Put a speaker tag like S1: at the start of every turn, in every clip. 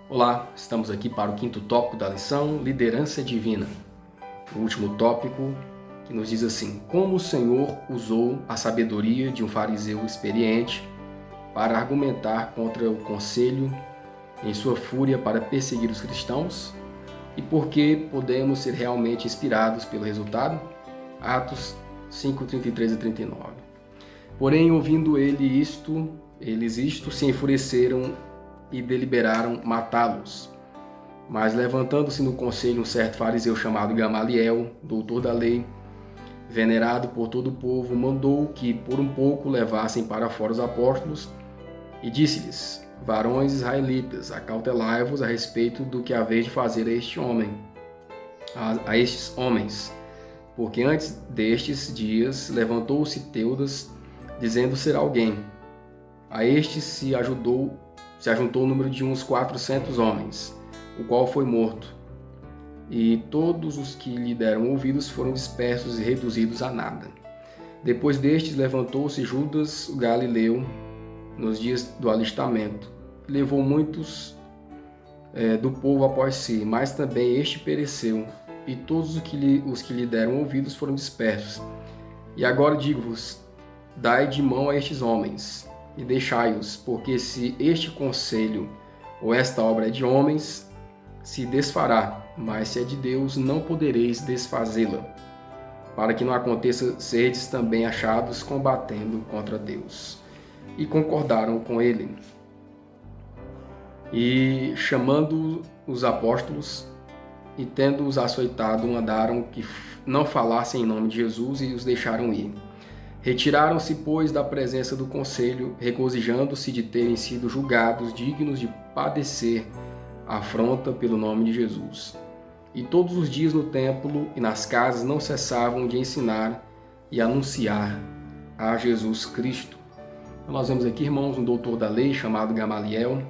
S1: Olá, estamos aqui para o quinto tópico da lição, liderança divina. O último tópico que nos diz assim: como o Senhor usou a sabedoria de um fariseu experiente para argumentar contra o conselho em sua fúria para perseguir os cristãos e por que podemos ser realmente inspirados pelo resultado? Atos 5:33 a 39. Porém, ouvindo eles isto se enfureceram e deliberaram matá-los. Mas levantando-se no conselho um certo fariseu chamado Gamaliel, doutor da lei, venerado por todo o povo, mandou que por um pouco levassem para fora os apóstolos e disse-lhes: varões israelitas, acautelai-vos a respeito do que haveis de fazer a estes homens, porque antes destes dias levantou-se Teudas, dizendo ser alguém. A estes se ajuntou o número de uns 400 homens, o qual foi morto. E todos os que lhe deram ouvidos foram dispersos e reduzidos a nada. Depois destes levantou-se Judas o Galileu nos dias do alistamento. Levou muitos do povo após si, mas também este pereceu, e todos os que lhe deram ouvidos foram dispersos. E agora digo-vos, dai de mão a estes homens, e deixai-os, porque se este conselho ou esta obra é de homens, se desfará, mas se é de Deus, não podereis desfazê-la, para que não aconteça serdes também achados combatendo contra Deus. E concordaram com ele. E chamando os apóstolos, e tendo-os açoitado, mandaram que não falassem em nome de Jesus e os deixaram ir. Retiraram-se, pois, da presença do conselho, regozijando-se de terem sido julgados dignos de padecer afronta pelo nome de Jesus. E todos os dias no templo e nas casas não cessavam de ensinar e anunciar a Jesus Cristo. Então, nós vemos aqui, irmãos, um doutor da lei chamado Gamaliel.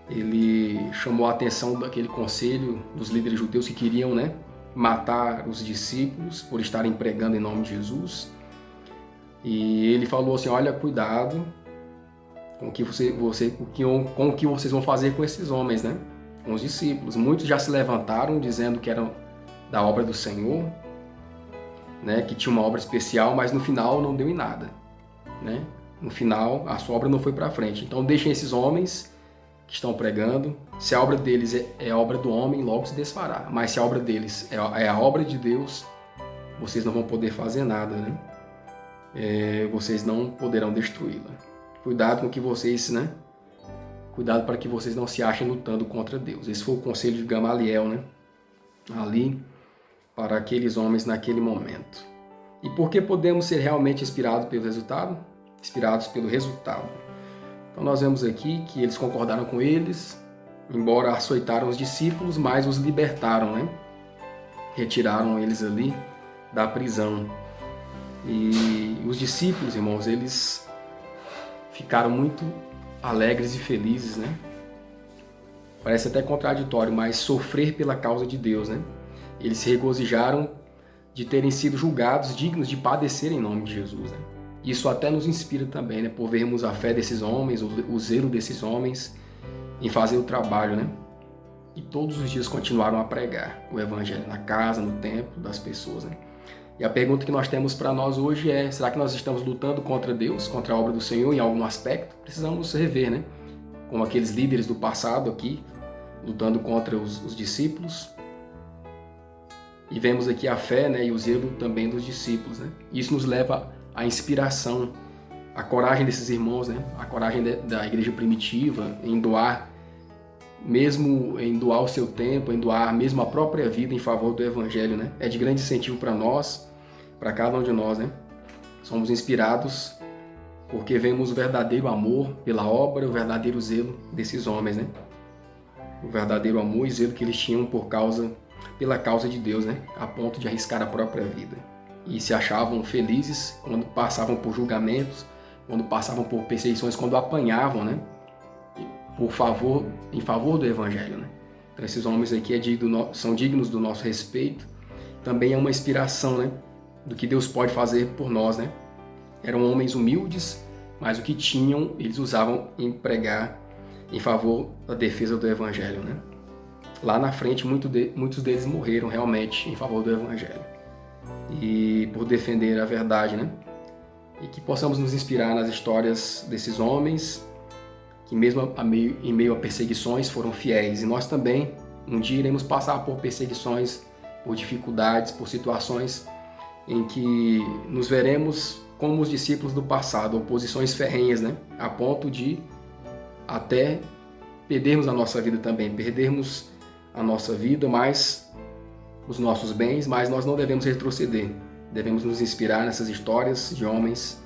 S1: Ele chamou a atenção daquele conselho dos líderes judeus que queriam, matar os discípulos por estarem pregando em nome de Jesus. E ele falou assim: olha, cuidado com o que vocês vão fazer com esses homens, com os discípulos. Muitos já se levantaram dizendo que eram da obra do Senhor, que tinha uma obra especial, mas no final não deu em nada. No final, a sua obra não foi para frente. Então deixem esses homens que estão pregando. Se a obra deles é a obra do homem, logo se desfará. Mas se a obra deles é a obra de Deus, vocês não vão poder fazer nada, vocês não poderão destruí-la. Cuidado com que vocês, Cuidado para que vocês não se achem lutando contra Deus. Esse foi o conselho de Gamaliel, ali para aqueles homens naquele momento. E por que podemos ser realmente inspirados pelo resultado? Inspirados pelo resultado. Então nós vemos aqui que eles concordaram com eles, embora açoitaram os discípulos, mas os libertaram, Retiraram eles ali da prisão. E os discípulos, irmãos, eles ficaram muito alegres e felizes, Parece até contraditório, mas sofrer pela causa de Deus, Eles se regozijaram de terem sido julgados dignos de padecer em nome de Jesus, Isso até nos inspira também, por vermos a fé desses homens, o zelo desses homens em fazer o trabalho, E todos os dias continuaram a pregar o evangelho na casa, no templo das pessoas, E a pergunta que nós temos para nós hoje é: será que nós estamos lutando contra Deus, contra a obra do Senhor em algum aspecto? Precisamos rever, Como aqueles líderes do passado aqui, lutando contra os discípulos. E vemos aqui a fé, e o zelo também dos discípulos, Isso nos leva à inspiração, à coragem desses irmãos, A coragem da igreja primitiva em doar, mesmo em doar o seu tempo, em doar mesmo a própria vida em favor do evangelho, É de grande incentivo para nós, para cada um de nós, Somos inspirados porque vemos o verdadeiro amor pela obra, o verdadeiro zelo desses homens, O verdadeiro amor e zelo que eles tinham pela causa de Deus, A ponto de arriscar a própria vida. E se achavam felizes quando passavam por julgamentos, quando passavam por perseguições, quando apanhavam, em favor do evangelho, Então esses homens aqui são dignos do nosso respeito. Também é uma inspiração, do que Deus pode fazer por nós, Eram homens humildes, mas o que tinham eles usavam em pregar em favor da defesa do Evangelho, né? Lá na frente, muitos deles morreram realmente em favor do Evangelho e por defender a verdade, né? E que possamos nos inspirar nas histórias desses homens que mesmo em meio a perseguições foram fiéis. E nós também, um dia, iremos passar por perseguições, por dificuldades, por situações em que nos veremos como os discípulos do passado, oposições ferrenhas, né? A ponto de até perdermos a nossa vida também, perdermos a nossa vida, mas os nossos bens, mas nós não devemos retroceder. Devemos nos inspirar nessas histórias de homens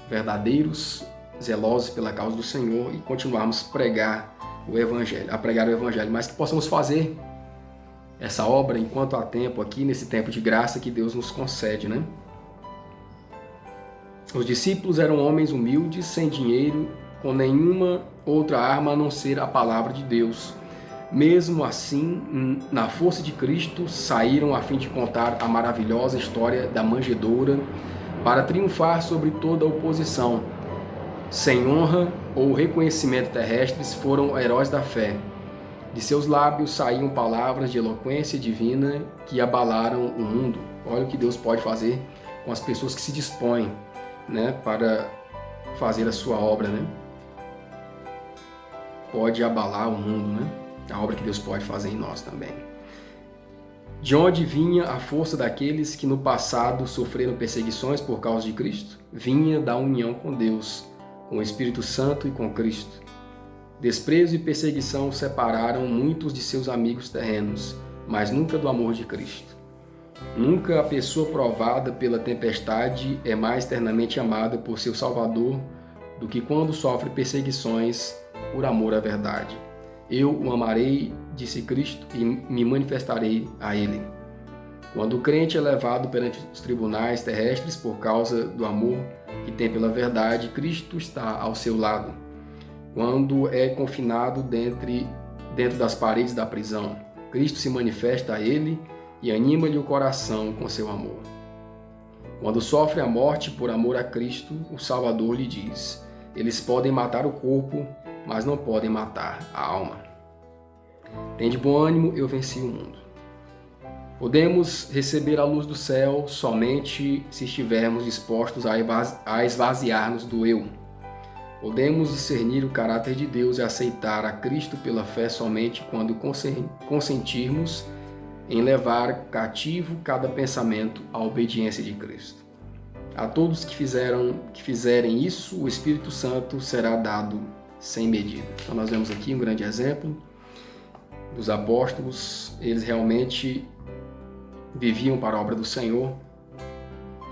S1: verdadeiros, zelosos pela causa do Senhor e continuarmos a pregar o Evangelho, mas que possamos fazer essa obra enquanto há tempo aqui, nesse tempo de graça que Deus nos concede, né? Os discípulos eram homens humildes, sem dinheiro, com nenhuma outra arma a não ser a palavra de Deus. Mesmo assim, na força de Cristo, saíram a fim de contar a maravilhosa história da manjedoura para triunfar sobre toda a oposição. Sem honra ou reconhecimento terrestres, foram heróis da fé. De seus lábios saíam palavras de eloquência divina que abalaram o mundo. Olha o que Deus pode fazer com as pessoas que se dispõem, né, para fazer a sua obra, né? Pode abalar o mundo, né? A obra que Deus pode fazer em nós também. De onde vinha a força daqueles que no passado sofreram perseguições por causa de Cristo? Vinha da união com Deus, com o Espírito Santo e com Cristo. Desprezo e perseguição separaram muitos de seus amigos terrenos, mas nunca do amor de Cristo. Nunca a pessoa provada pela tempestade é mais eternamente amada por seu Salvador do que quando sofre perseguições por amor à verdade. Eu o amarei, disse Cristo, e me manifestarei a ele. Quando o crente é levado perante os tribunais terrestres por causa do amor que tem pela verdade, Cristo está ao seu lado. Quando é confinado dentro das paredes da prisão, Cristo se manifesta a ele e anima-lhe o coração com seu amor. Quando sofre a morte por amor a Cristo, o Salvador lhe diz: eles podem matar o corpo, mas não podem matar a alma. Tende bom ânimo, eu venci o mundo. Podemos receber a luz do céu somente se estivermos dispostos a esvaziar-nos do eu. Podemos discernir o caráter de Deus e aceitar a Cristo pela fé somente quando consentirmos em levar cativo cada pensamento à obediência de Cristo. A todos que fizerem isso, o Espírito Santo será dado sem medida. Então nós vemos aqui um grande exemplo dos apóstolos. Eles realmente viviam para a obra do Senhor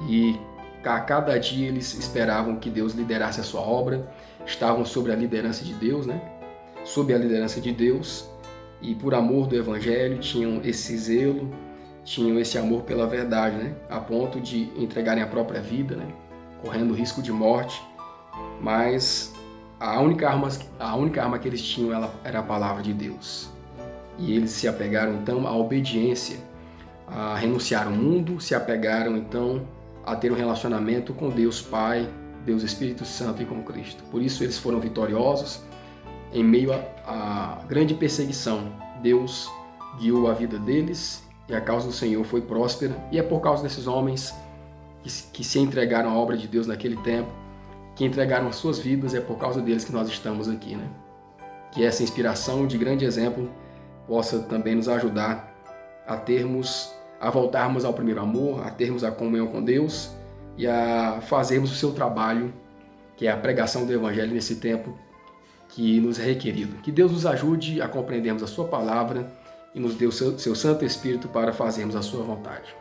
S1: e a cada dia eles esperavam que Deus liderasse a sua obra, estavam sob a liderança de Deus, né? Sob a liderança de Deus, e por amor do Evangelho tinham esse zelo, tinham esse amor pela verdade, né? A ponto de entregarem a própria vida, né? Correndo risco de morte, mas a única arma que eles tinham era a palavra de Deus. E eles se apegaram então à obediência, a renunciar ao mundo, se apegaram então a ter um relacionamento com Deus Pai, Deus Espírito Santo e com Cristo. Por isso eles foram vitoriosos em meio à grande perseguição. Deus guiou a vida deles e a causa do Senhor foi próspera. E é por causa desses homens que se entregaram à obra de Deus naquele tempo, que entregaram as suas vidas, é por causa deles que nós estamos aqui, né? Que essa inspiração de grande exemplo possa também nos ajudar a voltarmos ao primeiro amor, a termos a comunhão com Deus e a fazermos o seu trabalho, que é a pregação do Evangelho nesse tempo que nos é requerido. Que Deus nos ajude a compreendermos a sua palavra e nos dê o seu Santo Espírito para fazermos a sua vontade.